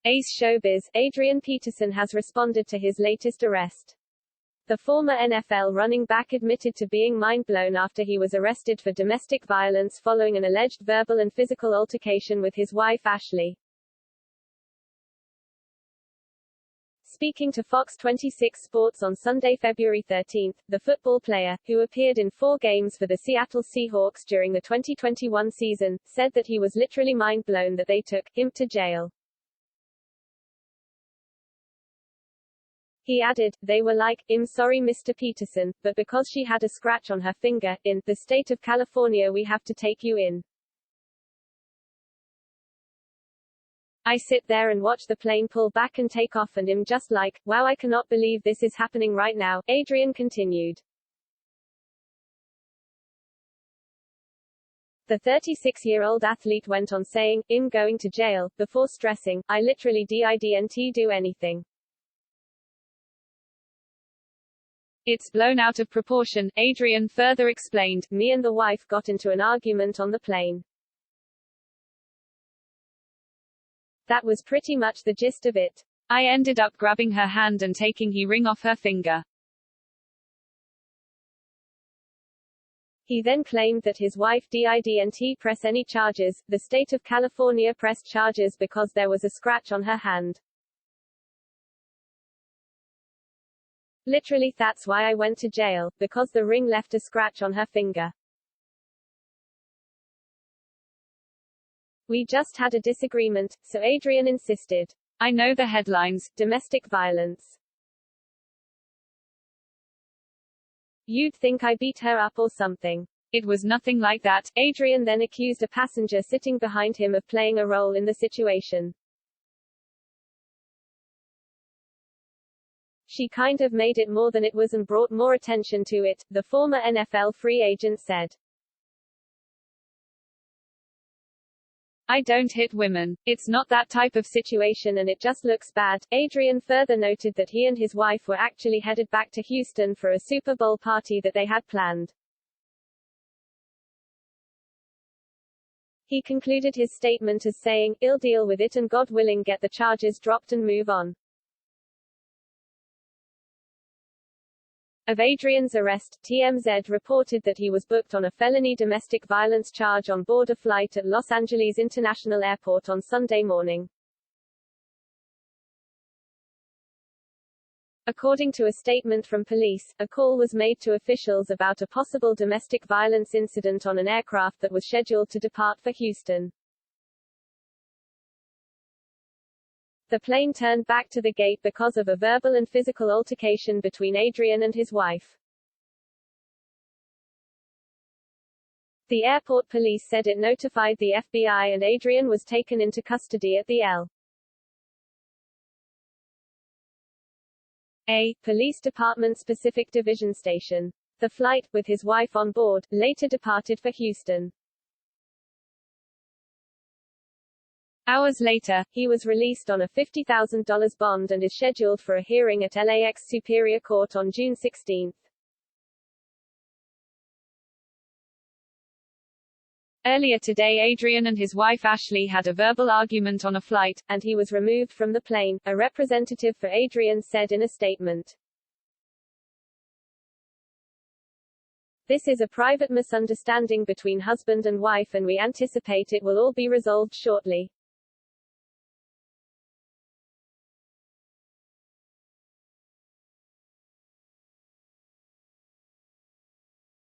AceShowbiz, Adrian Peterson has responded to his latest arrest. The former NFL running back admitted to being mind-blown after he was arrested for domestic violence following an alleged verbal and physical altercation with his wife Ashley. Speaking to Fox 26 Sports on Sunday, February 13, the football player, who appeared in 4 games for the Seattle Seahawks during the 2021 season, said that he was literally mind-blown that they took him to jail. He added, "They were like, 'I'm sorry Mr. Peterson, but because she had a scratch on her finger, in the state of California we have to take you in. I sit there and watch the plane pull back and take off and I'm just like, wow, I cannot believe this is happening right now," Adrian continued. The 36-year-old athlete went on saying, "I'm going to jail," before stressing, "I literally didn't do anything. It's blown out of proportion," Adrian further explained. "Me and the wife got into an argument on the plane. That was pretty much the gist of it. I ended up grabbing her hand and taking the ring off her finger." He then claimed that his wife didn't press any charges. The state of California pressed charges because there was a scratch on her hand. "Literally, that's why I went to jail, because the ring left a scratch on her finger. We just had a disagreement," so Adrian insisted. "I know the headlines, domestic violence. You'd think I beat her up or something. It was nothing like that." Adrian then accused a passenger sitting behind him of playing a role in the situation. "She kind of made it more than it was and brought more attention to it," the former NFL free agent said. "I don't hit women. It's not that type of situation and it just looks bad." Adrian further noted that he and his wife were actually headed back to Houston for a Super Bowl party that they had planned. He concluded his statement as saying, "I'll deal with it and God willing get the charges dropped and move on." Of Adrian's arrest, TMZ reported that he was booked on a felony domestic violence charge on board a flight at Los Angeles International Airport on Sunday morning. According to a statement from police, a call was made to officials about a possible domestic violence incident on an aircraft that was scheduled to depart for Houston. The plane turned back to the gate because of a verbal and physical altercation between Adrian and his wife. The airport police said it notified the FBI and Adrian was taken into custody at the L.A. Police Department Specific Division Station. The flight, with his wife on board, later departed for Houston. Hours later, he was released on a $50,000 bond and is scheduled for a hearing at LAX Superior Court on June 16. Earlier today, Adrian and his wife Ashley had a verbal argument on a flight, and he was removed from the plane, a representative for Adrian said in a statement. "This is a private misunderstanding between husband and wife and we anticipate it will all be resolved shortly.